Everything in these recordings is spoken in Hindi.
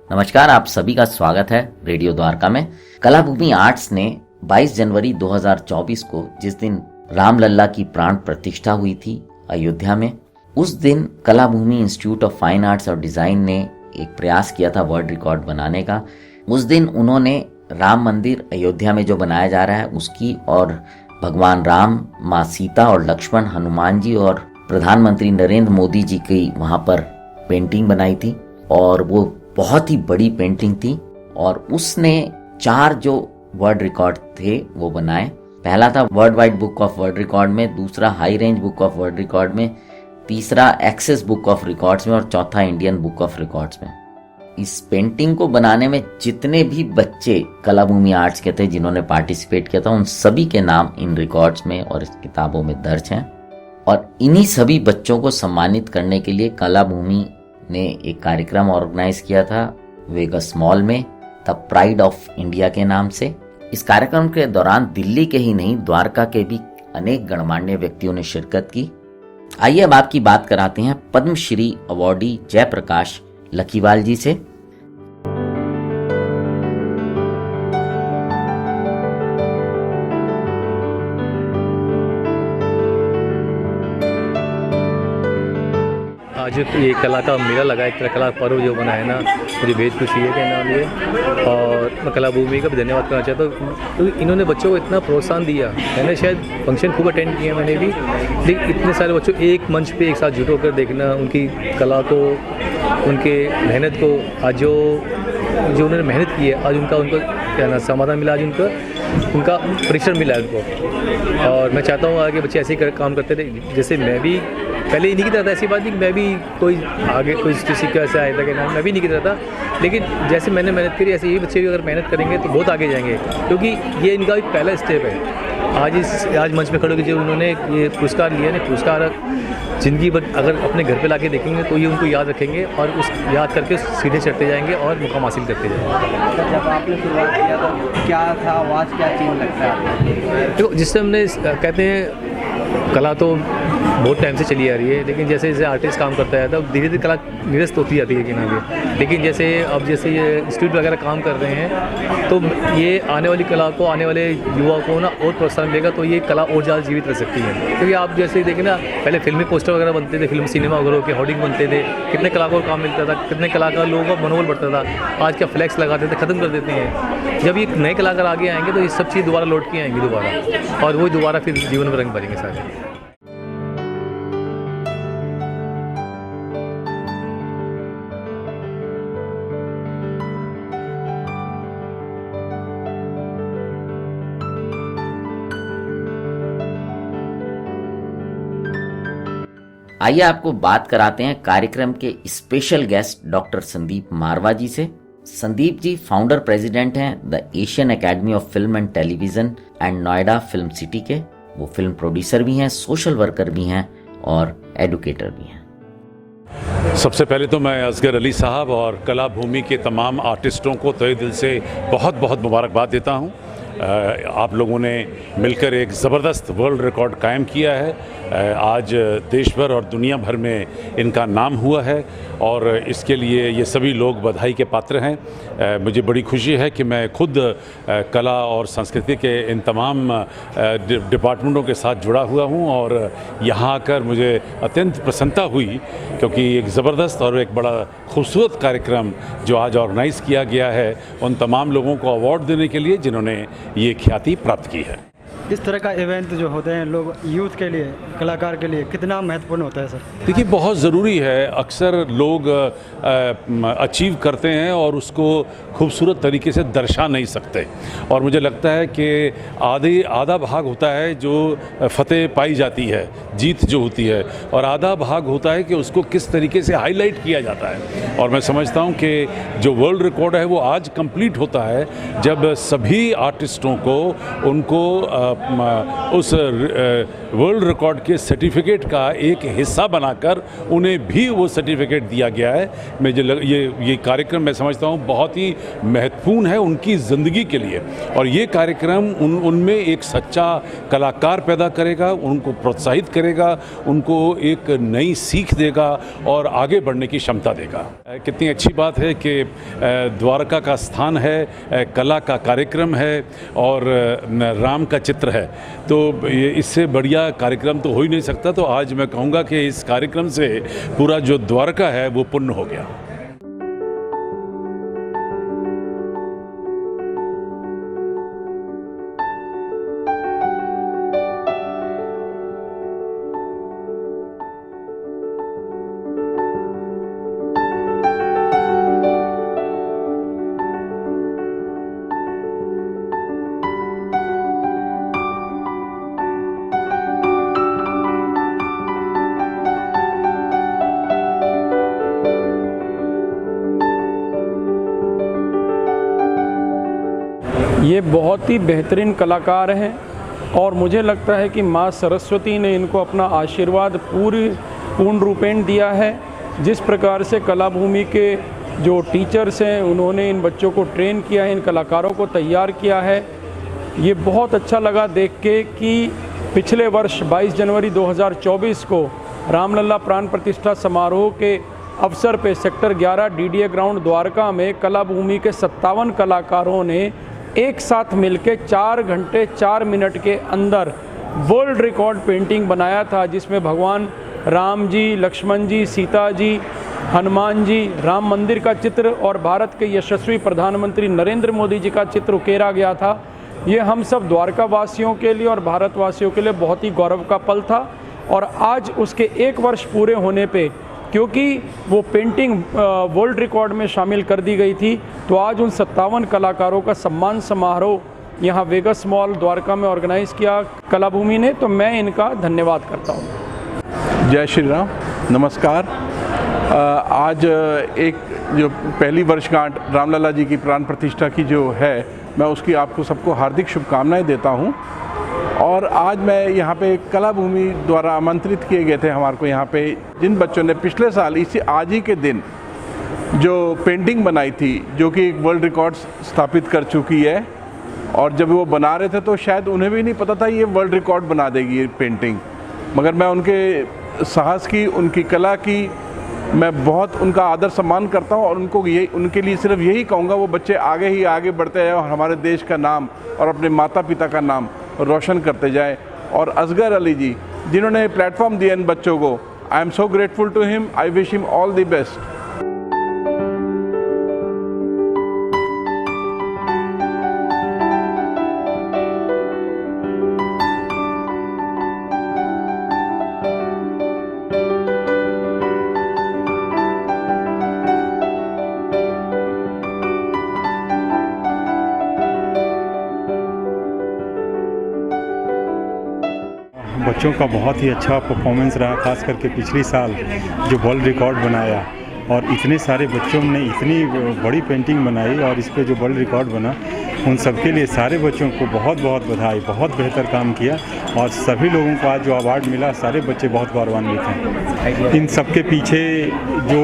नमस्कार, आप सभी का स्वागत है रेडियो द्वारका में। कलाभूमि आर्ट्स ने 22 जनवरी 2024 को, जिस दिन रामलल्ला की प्राण प्रतिष्ठा हुई थी अयोध्या में, उस दिन कलाभूमि इंस्टीट्यूट ऑफ फाइन आर्ट्स और डिजाइन ने एक प्रयास किया था वर्ल्ड रिकॉर्ड बनाने का। उस दिन उन्होंने राम मंदिर अयोध्या में जो बनाया जा रहा है उसकी और भगवान राम, माँ सीता और लक्ष्मण, हनुमान जी और प्रधानमंत्री नरेंद्र मोदी जी की वहां पर पेंटिंग बनाई थी और वो बहुत ही बड़ी पेंटिंग थी और उसने 4 जो वर्ल्ड रिकॉर्ड थे वो बनाए। पहला था world wide book of world record में, दूसरा high range book of world record में, तीसरा एक्सेस बुक ऑफ रिकॉर्ड्स में और चौथा इंडियन बुक ऑफ रिकॉर्ड्स में। इस पेंटिंग को बनाने में जितने भी बच्चे कलाभूमि आर्ट्स के थे जिन्होंने पार्टिसिपेट किया था, उन सभी के नाम इन रिकॉर्ड्स में और इस किताबों में दर्ज हैं। और इन्हीं सभी बच्चों को सम्मानित करने के लिए कलाभूमि ने एक कार्यक्रम ऑर्गेनाइज किया था वेगस मॉल में, द प्राइड ऑफ इंडिया के नाम से। इस कार्यक्रम के दौरान दिल्ली के ही नहीं, द्वारका के भी अनेक गणमान्य व्यक्तियों ने शिरकत की। आइए अब आपकी बात कराते हैं पद्मश्री अवार्डी जयप्रकाश लखीवाल जी से। आज ये कला का मेला लगा है, एक कला पर्व जो बना है ना, मुझे बेहद खुशी है कहना लिए। और मैं कलाभूमि का भी धन्यवाद करना चाहता हूँ क्योंकि इन्होंने बच्चों को इतना प्रोत्साहन दिया। मैंने शायद फंक्शन खूब अटेंड किया मैंने भी, लेकिन इतने सारे बच्चों एक मंच पे एक साथ जुट होकर देखना, उनकी कला को, उनके मेहनत को, आज जो उन्होंने मेहनत की है आज उनका क्या ना समाधान मिला, आज उनका परिश्रम मिला उनको। और मैं चाहता हूँ आगे बच्चे ऐसे ही काम करते रहे। जैसे मैं भी पहले नहीं करता था, ऐसी बात नहीं कि मैं भी कोई आगे कोई किसी का ऐसा आया था कि ना, मैं भी नहीं करता था, लेकिन जैसे मैंने मेहनत करी ऐसे ही बच्चे भी अगर मेहनत करेंगे तो बहुत आगे जाएंगे, क्योंकि ये इनका एक पहला स्टेप है। आज मंच में खड़े होकर जो उन्होंने ये पुरस्कार लिया ना, पुरस्कार ज़िंदगी भर अगर अपने घर पे लाके देखेंगे तो ये उनको याद रखेंगे और उस याद करके सीधे चढ़ते जाएंगे और मुकाम हासिल करते जाएंगे। जब आपने शुरुआत किया तो क्या था आवाज़, क्या चीज़ लगता है? देखो, जिससे हमने कहते हैं कला तो बहुत टाइम से चली आ रही है, लेकिन जैसे जैसे आर्टिस्ट काम करता है तब धीरे धीरे कला निरस्त होती जाती है कि ना भी। लेकिन जैसे अब जैसे ये इंस्टीट्यूट वगैरह काम कर रहे हैं तो ये आने वाली कला को, आने वाले युवा को ना और प्रोत्साहन देगा, तो ये कला और ज़्यादा जीवित रह सकती है। क्योंकि आप जैसे देखें ना, पहले फिल्मी पोस्टर वगैरह बनते थे, फिल्म सिनेमा वगैरह के होर्डिंग बनते थे, कितने कलाकारों को काम मिलता था, कितने कलाकार लोगों का मनोबल बढ़ता था। आज क्या फ्लैक्स लगाते थे, ख़त्म कर देते हैं। जब ये नए कलाकार आगे आएंगे तो ये सब चीज़ दोबारा लौट के आएंगी दोबारा, और वो दोबारा फिर जीवन में रंग भरेंगे सारे। आइए आपको बात कराते हैं कार्यक्रम के स्पेशल गेस्ट डॉक्टर संदीप मारवा जी से। संदीप जी फाउंडर प्रेसिडेंट हैं the Asian academy of film and television and Noida film city के। वो फिल्म प्रोड्यूसर भी हैं, सोशल वर्कर भी हैं और एडुकेटर भी हैं। सबसे पहले तो मैं असगर अली साहब और कलाभूमि के तमाम आर्टिस्टों को तहे दिल से बहुत बहुत मुबारकबाद देता हूँ। आप लोगों ने मिलकर एक ज़बरदस्त वर्ल्ड रिकॉर्ड कायम किया है। आज देश भर और दुनिया भर में इनका नाम हुआ है और इसके लिए ये सभी लोग बधाई के पात्र हैं। मुझे बड़ी खुशी है कि मैं खुद कला और संस्कृति के इन तमाम डिपार्टमेंटों के साथ जुड़ा हुआ हूँ और यहाँ आकर मुझे अत्यंत प्रसन्नता हुई, क्योंकि एक ज़बरदस्त और एक बड़ा खूबसूरत कार्यक्रम जो आज ऑर्गेनाइज़ किया गया है उन तमाम लोगों को अवार्ड देने के लिए जिन्होंने ये ख्याति प्राप्त की है। इस तरह का इवेंट जो होते हैं लोग यूथ के लिए, कलाकार के लिए कितना महत्वपूर्ण होता है सर? देखिए, बहुत ज़रूरी है। अक्सर लोग अचीव करते हैं और उसको खूबसूरत तरीके से दर्शा नहीं सकते, और मुझे लगता है कि आधा भाग होता है जो फतेह पाई जाती है, जीत जो होती है, और आधा भाग होता है कि उसको किस तरीके से हाईलाइट किया जाता है। और मैं समझता हूँ कि जो वर्ल्ड रिकॉर्ड है वो आज कंप्लीट होता है जब सभी आर्टिस्टों को उनको उस वर्ल्ड रिकॉर्ड के सर्टिफिकेट का एक हिस्सा बनाकर उन्हें भी वो सर्टिफिकेट दिया गया है। ये कार्यक्रम मैं समझता हूँ बहुत ही महत्वपूर्ण है उनकी ज़िंदगी के लिए, और ये कार्यक्रम उनमें एक सच्चा कलाकार पैदा करेगा, उनको प्रोत्साहित करेगा, उनको एक नई सीख देगा और आगे बढ़ने की क्षमता देगा। कितनी अच्छी बात है कि द्वारका का स्थान है, कला का कार्यक्रम है और राम का चित्र है, तो इससे बढ़िया कार्यक्रम तो हो ही नहीं सकता। तो आज मैं कहूँगा कि इस कार्यक्रम से पूरा जो द्वारका है वो पुण्य हो गया। ये बहुत ही बेहतरीन कलाकार हैं और मुझे लगता है कि माँ सरस्वती ने इनको अपना आशीर्वाद पूर्ण रूपेण दिया है। जिस प्रकार से कलाभूमि के जो टीचर्स हैं उन्होंने इन बच्चों को ट्रेन किया है, इन कलाकारों को तैयार किया है, ये बहुत अच्छा लगा देख के कि पिछले वर्ष 22 जनवरी 2024 को रामलला प्राण प्रतिष्ठा समारोह के अवसर पे सेक्टर 11 डीडीए ग्राउंड द्वारका में कलाभूमि के 57 कलाकारों ने एक साथ मिलकर 4 घंटे 4 मिनट के अंदर वर्ल्ड रिकॉर्ड पेंटिंग बनाया था, जिसमें भगवान राम जी, लक्ष्मण जी, सीता जी, हनुमान जी, राम मंदिर का चित्र और भारत के यशस्वी प्रधानमंत्री नरेंद्र मोदी जी का चित्र उकेरा गया था। ये हम सब द्वारका वासियों के लिए और भारतवासियों के लिए बहुत ही गौरव का पल था। और आज उसके 1 वर्ष पूरे होने पे, क्योंकि वो पेंटिंग वर्ल्ड रिकॉर्ड में शामिल कर दी गई थी, तो आज उन 57 कलाकारों का सम्मान समारोह यहाँ वेगस मॉल द्वारका में ऑर्गेनाइज़ किया कलाभूमि ने, तो मैं इनका धन्यवाद करता हूँ। जय श्री राम, नमस्कार। आज एक जो पहली वर्षगांठ रामलला जी की प्राण प्रतिष्ठा की जो है, मैं उसकी आपको सबको हार्दिक शुभकामनाएं देता हूं। और आज मैं यहाँ पे कलाभूमि द्वारा आमंत्रित किए गए थे हमारे को यहाँ पे, जिन बच्चों ने पिछले साल इसी आज ही के दिन जो पेंटिंग बनाई थी, जो कि एक वर्ल्ड रिकॉर्ड स्थापित कर चुकी है, और जब वो बना रहे थे तो शायद उन्हें भी नहीं पता था ये वर्ल्ड रिकॉर्ड बना देगी ये पेंटिंग। मगर मैं उनके साहस की, उनकी कला की मैं बहुत उनका आदर सम्मान करता हूं, और उनके लिए सिर्फ यही कहूँगा, वो बच्चे आगे ही आगे बढ़ते जाए और हमारे देश का नाम और अपने माता पिता का नाम रोशन करते जाए। और असगर अली जी जिन्होंने प्लेटफॉर्म दिया इन बच्चों को, I am so grateful to him, I wish him all the best. बच्चों का बहुत ही अच्छा परफॉर्मेंस रहा, खास करके पिछले साल जो वर्ल्ड रिकॉर्ड बनाया, और इतने सारे बच्चों ने इतनी बड़ी पेंटिंग बनाई और इस पे जो वर्ल्ड रिकॉर्ड बना, उन सबके लिए सारे बच्चों को बहुत बहुत बधाई। बहुत बेहतर काम किया, और सभी लोगों को आज जो अवार्ड मिला, सारे बच्चे बहुत गौरवान्वित हैं। इन सबके पीछे जो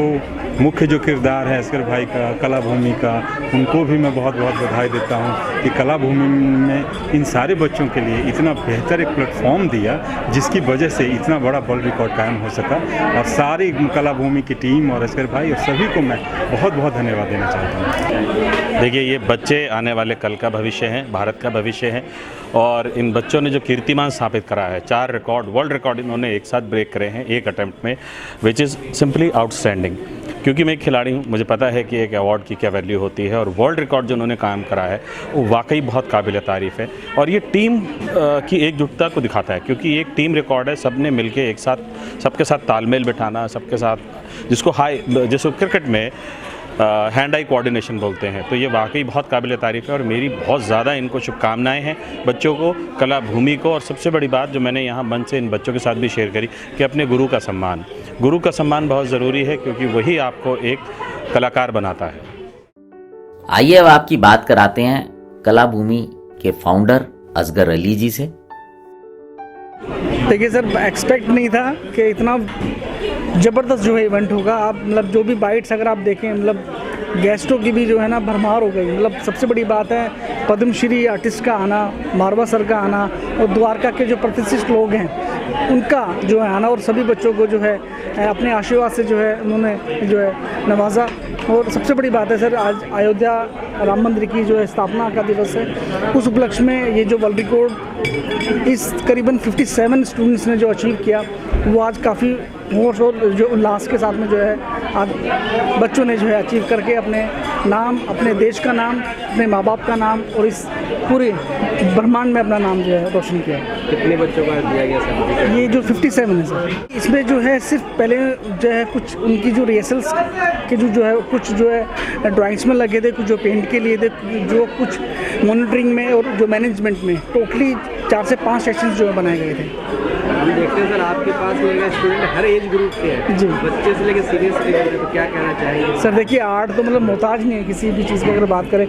मुख्य जो किरदार है असगर भाई का, कलाभूमि का, उनको भी मैं बहुत बहुत बधाई देता हूँ कि कलाभूमि में इन सारे बच्चों के लिए इतना बेहतर एक प्लेटफॉर्म दिया, जिसकी वजह से इतना बड़ा वर्ल्ड रिकॉर्ड कायम हो सका। और सारी कलाभूमि की टीम और असगर भाई और सभी को मैं बहुत बहुत धन्यवाद देना चाहता हूँ। देखिए, ये बच्चे आने वाले कल का भविष्य हैं, भारत का भविष्य है, और इन बच्चों ने जो कीर्तिमान स्थापित करा है, 4 रिकॉर्ड, वर्ल्ड रिकॉर्ड इन्होंने एक साथ ब्रेक करे हैं एक अटेम्प्ट में, विच इज़ सिंपली आउटस्टैंडिंग। क्योंकि मैं एक खिलाड़ी हूँ, मुझे पता है कि एक अवार्ड की क्या वैल्यू होती है, और वर्ल्ड रिकॉर्ड जो उन्होंने कायम करा है वो वाकई बहुत काबिल तारीफ़ है। और ये टीम की एकजुटता को दिखाता है, क्योंकि एक टीम रिकॉर्ड है, सब ने मिलके एक साथ सबके साथ तालमेल बिठाना, सबके साथ जिसको क्रिकेट में हैंड आई कोऑर्डिनेशन बोलते हैं, तो ये वाकई बहुत काबिल तारीफ़ है। और मेरी बहुत ज़्यादा इनको शुभकामनाएं हैं, बच्चों को, कलाभूमि को। और सबसे बड़ी बात जो मैंने यहाँ मंच से इन बच्चों के साथ भी शेयर करी कि अपने गुरु का सम्मान बहुत ज़रूरी है, क्योंकि वही आपको एक कलाकार बनाता है। आइए अब आपकी बात कराते हैं कलाभूमि के फाउंडर असगर अली जी से। देखिए सर, एक्सपेक्ट नहीं था कि इतना ज़बरदस्त जो है इवेंट होगा। आप मतलब जो भी बाइट्स अगर आप देखें, मतलब गेस्टों की भी जो है ना भरमार हो गई। मतलब सबसे बड़ी बात है पद्मश्री आर्टिस्ट का आना, मारवा सर का आना और द्वारका के जो प्रतिष्ठित लोग हैं उनका जो है आना, और सभी बच्चों को जो है अपने आशीर्वाद से जो है उन्होंने जो है नवाजा। और सबसे बड़ी बात है सर, आज अयोध्या राम मंदिर की जो है स्थापना का दिवस है, उस उपलक्ष्य में ये जो वर्ल्ड रिकॉर्ड इस करीबन 57 स्टूडेंट्स ने जो अचीव किया, वो आज काफ़ी होश और जो उल्लास के साथ में जो है आज बच्चों ने जो है अचीव करके अपने नाम, अपने देश का नाम, अपने माँ बाप का नाम और इस पूरे ब्रह्मांड में अपना नाम जो है रोशन किया। कितने बच्चों का दिया गया सर? ये जो 57 है सर, इसमें जो है सिर्फ पहले जो है कुछ उनकी जो रिहर्सल्स के जो है कुछ जो है ड्राइंग्स में लगे थे, कुछ जो पेंट के लिए थे, जो कुछ मॉनिटरिंग में और जो मैनेजमेंट में, टोटली 4 से 5 सेक्शंस जो है बनाए गए थे। हम देखते हैं सर आपके पास स्टूडेंट हर एज ग्रुप के हैं जी, बच्चे से लेकर सीनियर सिटीजन, तो क्या कहना चाहेंगे सर? देखिए आर्ट तो मतलब मोहताज नहीं है किसी भी चीज़ की। अगर बात करें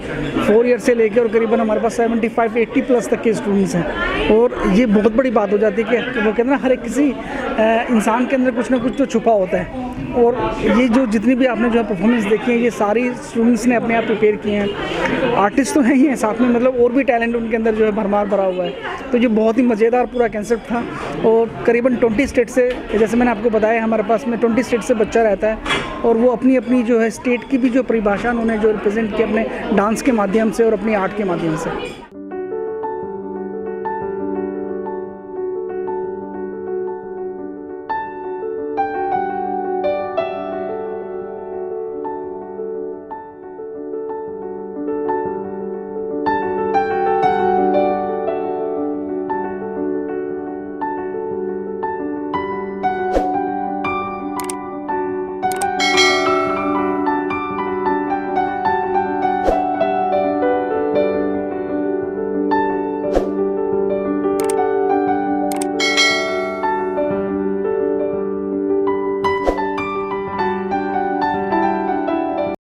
4 ईयर से लेकर और करीबन हमारे पास 75-80 प्लस तक के स्टूडेंट्स हैं, और ये बहुत बड़ी बात हो जाती है कि वो कहते हैं ना हर एक किसी इंसान के अंदर कुछ ना कुछ तो छुपा होता है। और ये जो जितनी भी आपने जो है परफॉर्मेंस देखी है, ये सारी स्टूडेंट्स ने अपने आप प्रिपेयर किए हैं। आर्टिस्ट तो हैं ही हैं साथ में, मतलब और भी टैलेंट उनके अंदर जो है भरमार भरा हुआ है। तो ये बहुत ही मज़ेदार पूरा कंसेप्ट था। और करीबन 20 स्टेट से, जैसे मैंने आपको बताया, हमारे पास में 20 स्टेट से बच्चा रहता है, और वो अपनी अपनी जो है स्टेट की भी जो परिभाषा उन्होंने जो रिप्रेजेंट किया अपने डांस के माध्यम से और अपनी आर्ट के माध्यम से।